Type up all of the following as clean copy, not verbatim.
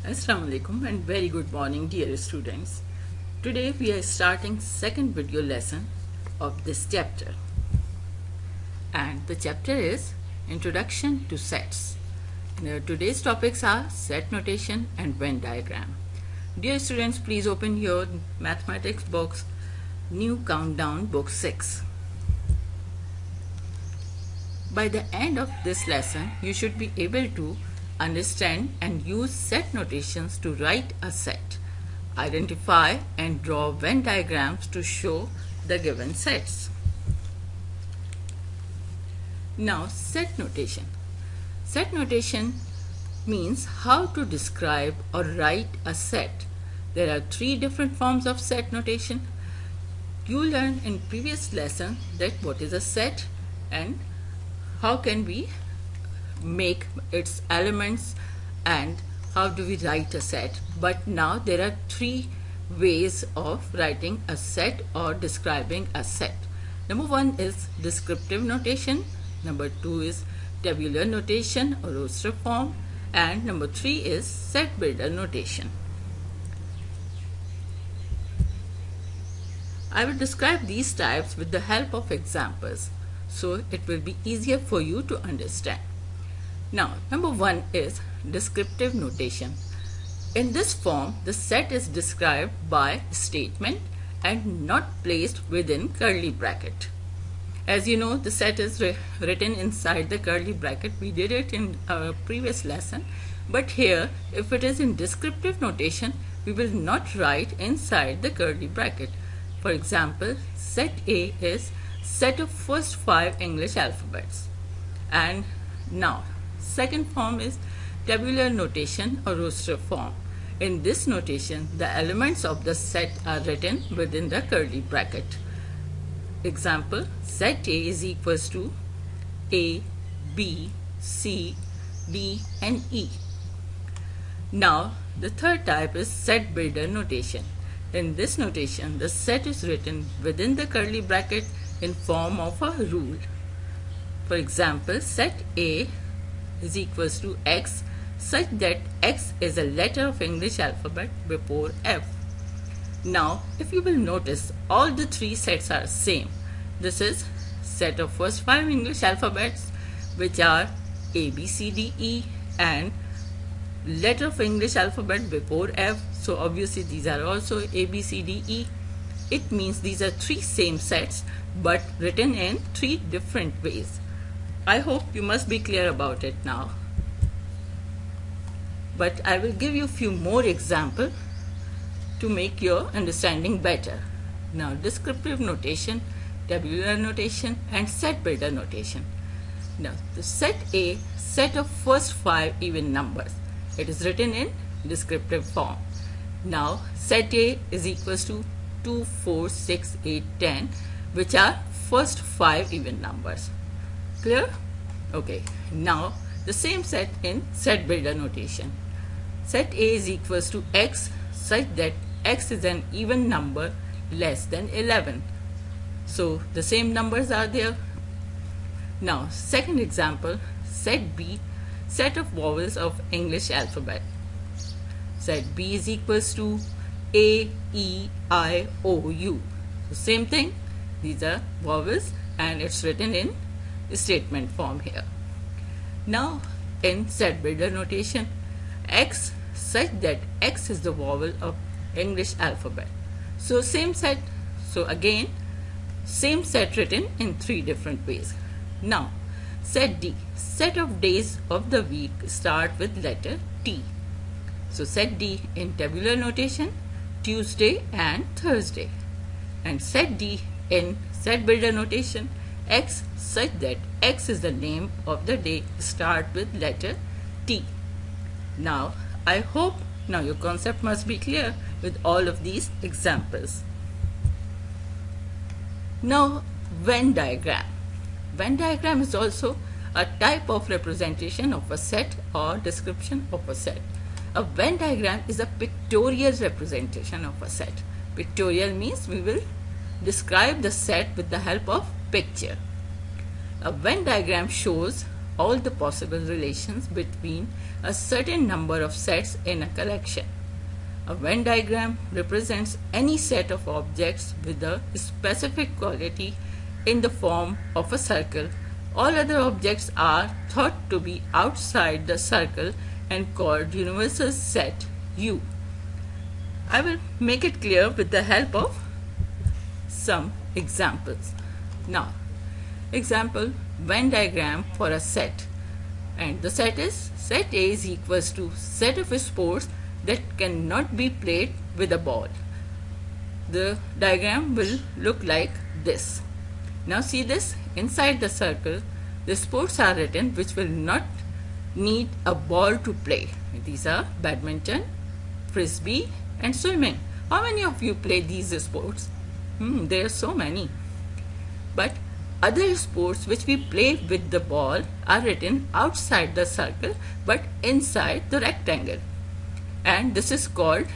Assalamu alaikum and very good morning dear students. Today we are starting second video lesson of this chapter, and the chapter is Introduction to Sets. Today's topics are set notation and Venn diagram. Dear students, please open your mathematics books, new countdown book 6. By the end of this lesson, you should be able to understand and use set notations to write a set, identify and draw Venn diagrams to show the given sets. Now, set notation. Set notation means how to describe or write a set. There are 3 different forms of set notation. You learned in previous lesson that what is a set and how can we make its elements and how do we write a set. But now there are 3 ways of writing a set or describing a set. Number 1 is descriptive notation, number 2 is tabular notation or roster form, and number 3 is set builder notation. I will describe these types with the help of examples, so it will be easier for you to understand. Now, number 1 is descriptive notation. In this form, the set is described by statement and not placed within curly bracket. As you know, the set is written inside the curly bracket. We did it in our previous lesson. But here, if it is in descriptive notation, we will not write inside the curly bracket. For example, set A is set of first 5 English alphabets. And now, second form is tabular notation or roster form. In this notation, the elements of the set are written within the curly bracket. Example, set A is equals to A, B, C, D and E. Now, the third type is set builder notation. In this notation, the set is written within the curly bracket in form of a rule. For example, set A is equals to X such that X is a letter of English alphabet before F. Now, if you will notice, all the 3 sets are same. This is set of first 5 English alphabets, which are A, B, C, D, E, and letter of English alphabet before F. So obviously these are also A, B, C, D, E. It means these are 3 same sets but written in 3 different ways. I hope you must be clear about it now. But I will give you a few more examples to make your understanding better. Now, descriptive notation, tabular notation and set builder notation. Now, the set A, set of first 5 even numbers. It is written in descriptive form. Now, set A is equals to 2, 4, 6, 8, 10, which are first 5 even numbers. Clear? Okay. Now, the same set in set builder notation. Set A is equals to X such that X is an even number less than 11. So, the same numbers are there. Now, second example, set B, set of vowels of English alphabet. Set B is equals to A, E, I, O, U. So, same thing. These are vowels and it's written in statement form here. Now, in set builder notation, X such that X is the vowel of English alphabet. So, same set. So, again, same set written in 3 different ways. Now, set D, set of days of the week start with letter T. So, set D in tabular notation, Tuesday and Thursday. And set D in set builder notation, X such that X is the name of the day start with letter T. Now, I hope now your concept must be clear with all of these examples. Now, Venn diagram. Venn diagram is also a type of representation of a set or description of a set. A Venn diagram is a pictorial representation of a set. Pictorial means we will describe the set with the help of picture. A Venn diagram shows all the possible relations between a certain number of sets in a collection. A Venn diagram represents any set of objects with a specific quality in the form of a circle. All other objects are thought to be outside the circle and called universal set U. I will make it clear with the help of some examples. Now, example Venn diagram for a set, and the set is set A is equals to set of sports that cannot be played with a ball. The diagram will look like this. Now see this, inside the circle the sports are written which will not need a ball to play. These are badminton, frisbee and swimming. How many of you play these sports? There are so many. But other sports which we play with the ball are written outside the circle but inside the rectangle, and this is called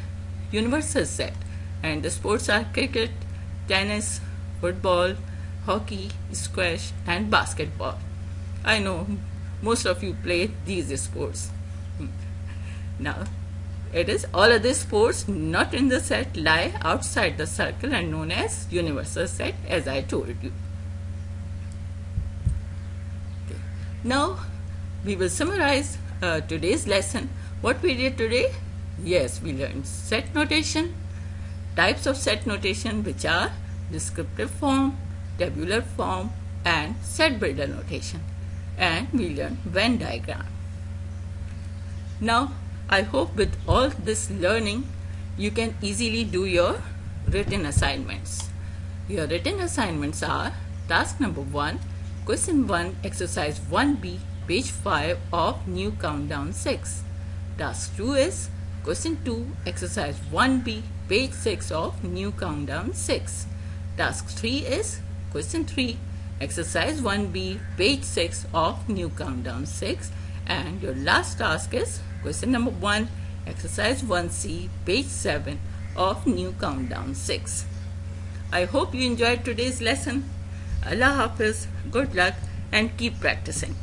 universal set. And the sports are cricket, tennis, football, hockey, squash and basketball. I know most of you play these sports. Now it is all other sports not in the set lie outside the circle and known as universal set, as I told you. Okay. Now we will summarize today's lesson. What we did today? Yes, we learned set notation, types of set notation which are descriptive form, tabular form and set builder notation, and we learned Venn diagram. Now I hope with all this learning you can easily do your written assignments. Your written assignments are task number 1, question 1, exercise 1B, page 5 of new countdown 6. Task 2 is question 2, exercise 1B, page 6 of new countdown 6. Task 3 is question 3, exercise 1B, page 6 of new countdown 6. And your last task is question number 1, exercise 1C, page 7 of new countdown 6. I hope you enjoyed today's lesson. Allah Hafiz, good luck and keep practicing.